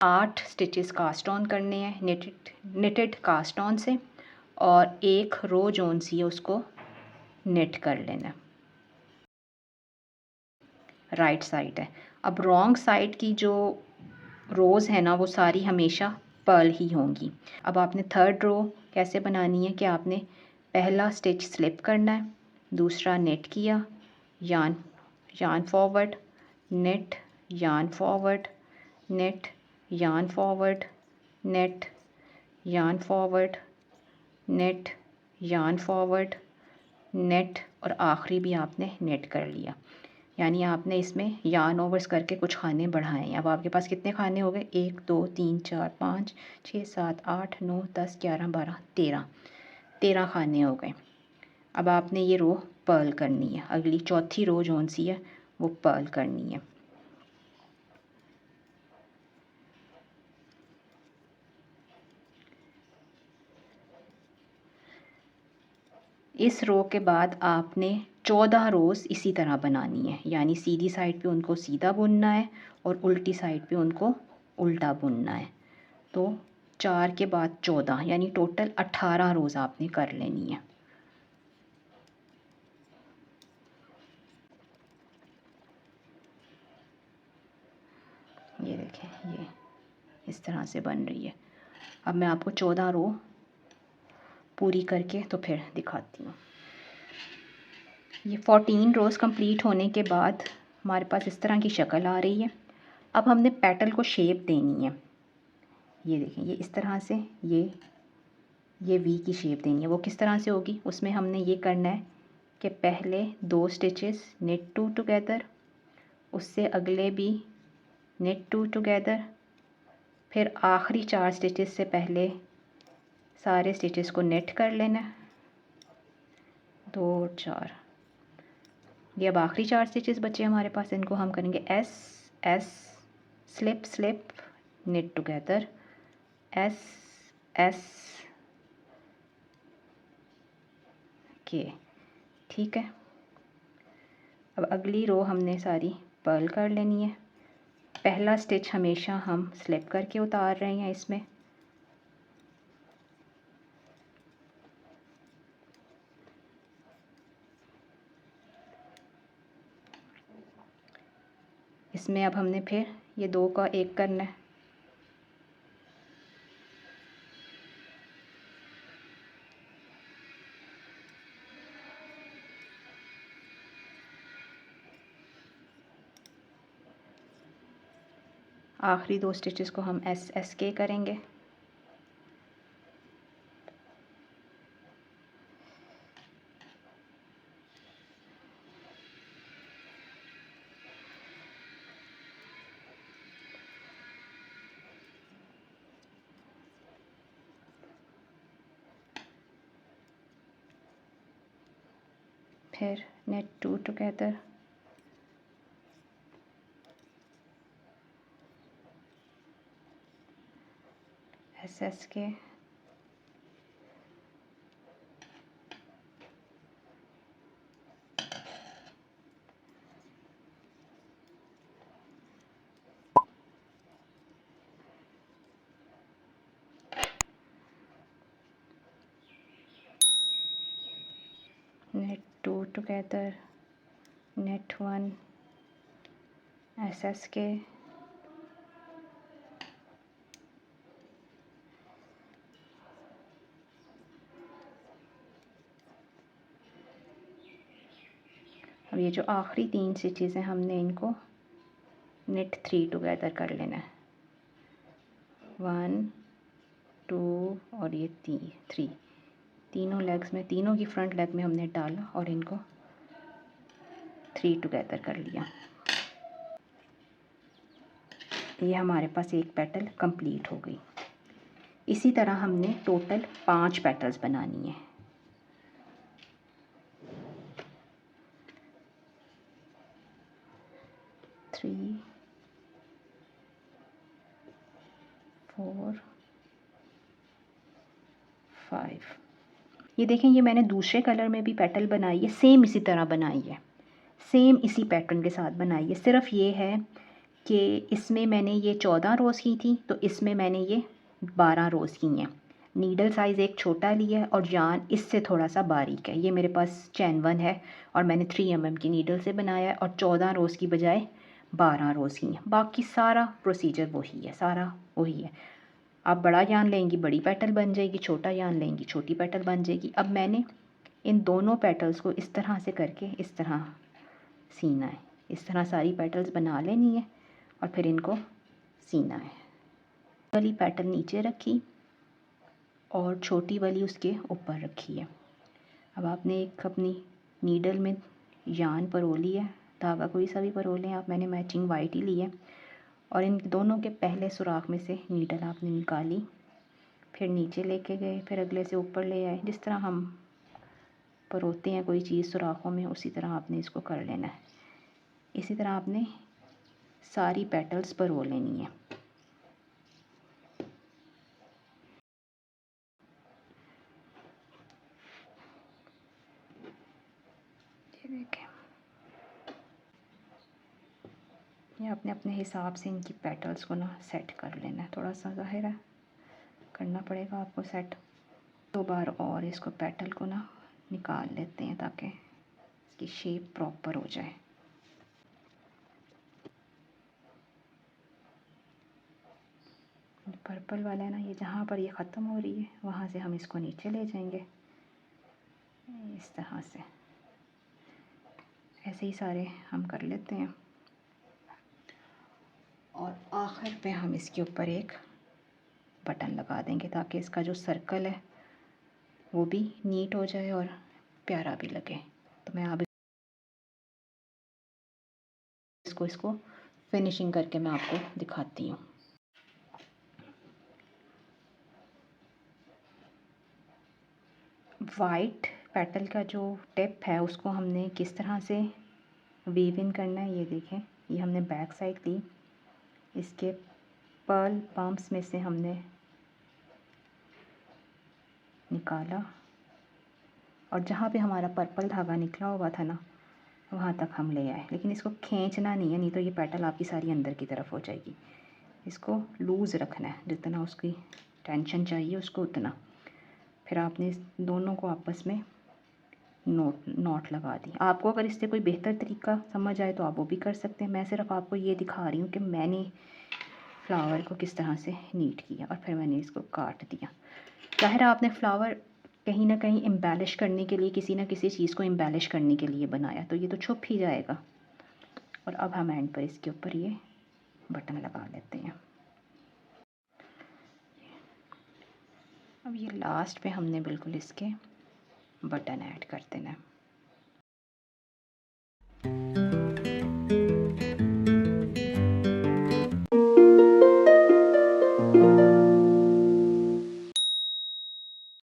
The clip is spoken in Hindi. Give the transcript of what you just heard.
8 स्टिचेस कास्ट ऑन करने हैं निटेड कास्ट ऑन से, और एक रो जोन सी है उसको नेट कर लेना। राइट साइड है। अब रॉन्ग साइड की जो रोज़ है ना वो सारी हमेशा पर्ल ही होंगी। अब आपने थर्ड रो कैसे बनानी है कि आपने पहला स्टिच स्लिप करना है, दूसरा नेट किया, यान फॉरवर्ड, नेट, यान फॉरवर्ड, नेट, यान फॉरवर्ड, नेट, यान फॉरवर्ड, नेट, यान फॉरवर्ड, नेट, और आखिरी भी आपने नेट कर लिया। यानी आपने इसमें यार्न ओवर्स करके कुछ खाने बढ़ाए हैं। अब आपके पास कितने खाने हो गए? 1 2 3 4 5 6 7 8 9 10 11 12 13 खाने हो गए। अब आपने ये रो पर्ल करनी है। अगली चौथी रो जोन सी है वो पर्ल करनी है। इस रो के बाद आपने 14 रोज़ इसी तरह बनानी है, यानी सीधी साइड पे उनको सीधा बुनना है और उल्टी साइड पे उनको उल्टा बुनना है। तो 4 के बाद 14 यानी टोटल 18 रोज़ आपने कर लेनी है। ये देखें, ये इस तरह से बन रही है। अब मैं आपको 14 रो पूरी करके तो फिर दिखाती हूँ। ये 14 रोज़ कंप्लीट होने के बाद हमारे पास इस तरह की शक्ल आ रही है। अब हमने पेटल को शेप देनी है। ये देखें, ये इस तरह से ये वी की शेप देनी है। वो किस तरह से होगी? उसमें हमने ये करना है कि पहले 2 स्टिचेस नेट 2 टुगेदर, उससे अगले भी नेट 2 टुगेदर, फिर आखिरी 4 स्टिचेस से पहले सारे स्टिचेस को नेट कर लेना है, 2 और 4। ये अब आखिरी 4 स्टिचेस बचे हमारे पास, इनको हम करेंगे S S slip slip net together, S S के। ठीक है। अब अगली रो हमने सारी पर्ल कर लेनी है। पहला स्टिच हमेशा हम स्लिप करके उतार रहे हैं इसमें। इसमें अब हमने फिर ये 2 का 1 करना है। आखिरी 2 स्टिचेस को हम एस एस के करेंगे। फिर नेट 2 टुगेदर, एस एस के, net 2 together, net 1, S S के, अब ये जो आखिरी 3 स्टिचेस हैं हमने इनको नेट 3 टुगेदर कर लेना है। 1 2 और ये 3 तीनों लेग्स में, तीनों की फ्रंट लेग में हमने डाला और इनको 3 टुगेदर कर लिया। ये हमारे पास एक पेटल कंप्लीट हो गई। इसी तरह हमने टोटल 5 पेटल्स बनानी है। थ्री 4 5। ये देखें, ये मैंने दूसरे कलर में भी पेटल बनाई है, सेम इसी तरह बनाई है, सेम इसी पैटर्न के साथ बनाई है। सिर्फ ये है कि इसमें मैंने ये 14 रोज़ की थी, तो इसमें मैंने ये 12 रोज़ की हैं। नीडल साइज़ एक छोटा लिया है और जान इससे थोड़ा सा बारीक है। ये मेरे पास चैन 1 है और मैंने 3 mm की नीडल से बनाया है और 14 रोज़ की बजाय 12 रोज़ की हैं। बाकी सारा प्रोसीजर वही है, सारा वही है। आप बड़ा यान लेंगी बड़ी पेटल बन जाएगी, छोटा यान लेंगी छोटी पेटल बन जाएगी। अब मैंने इन दोनों पेटल्स को इस तरह से करके इस तरह सीना है। इस तरह सारी पेटल्स बना लेनी है और फिर इनको सीना है। वाली पेटल नीचे रखी और छोटी वाली उसके ऊपर रखी है। अब आपने एक अपनी नीडल में यान परोली है, धागा कोई सा भी परो लें आप, मैंने मैचिंग वाइट ही ली है। और इन दोनों के पहले सुराख में से नीडल आपने निकाली, फिर नीचे लेके गए, फिर अगले से ऊपर ले आए। जिस तरह हम परोते हैं कोई चीज़ सुराखों में, उसी तरह आपने इसको कर लेना है। इसी तरह आपने सारी पेटल्स परो लेनी है। ये देखें, ये आपने अपने हिसाब से इनकी पेटल्स को ना सेट कर लेना है। थोड़ा सा ज़ाहिर है करना पड़ेगा आपको सेट। 2 बार और इसको पेटल को ना निकाल लेते हैं ताकि इसकी शेप प्रॉपर हो जाए। पर्पल वाला है ना, ये जहाँ पर ये ख़त्म हो रही है वहाँ से हम इसको नीचे ले जाएंगे इस तरह से। ऐसे ही सारे हम कर लेते हैं और आखिर पे हम इसके ऊपर एक बटन लगा देंगे ताकि इसका जो सर्कल है वो भी नीट हो जाए और प्यारा भी लगे। तो मैं अब इसको फिनिशिंग करके मैं आपको दिखाती हूँ। वाइट पेटल का जो टिप है उसको हमने किस तरह से वीव इन करना है, ये देखें। ये हमने बैक साइड ली, इसके पर्ल पम्प्स में से हमने निकाला और जहाँ पे हमारा पर्पल धागा निकला हुआ था ना वहाँ तक हम ले आए। लेकिन इसको खींचना नहीं है, नहीं तो ये पेटल आपकी सारी अंदर की तरफ हो जाएगी। इसको लूज़ रखना है, जितना उसकी टेंशन चाहिए उसको उतना। फिर आपने इस दोनों को आपस में नॉट लगा दी। आपको अगर इससे कोई बेहतर तरीका समझ आए तो आप वो भी कर सकते हैं। मैं सिर्फ आपको ये दिखा रही हूँ कि मैंने फ्लावर को किस तरह से नीट किया और फिर मैंने इसको काट दिया। ज़ाहिर है आपने फ्लावर कहीं ना कहीं एम्बेलिश करने के लिए, किसी ना किसी चीज़ को एम्बेलिश करने के लिए बनाया, तो ये तो छुप ही जाएगा। और अब हम एंड पर इसके ऊपर ये बटन लगा लेते हैं। अब ये लास्ट पे हमने बिल्कुल इसके बटन ऐड कर देना है।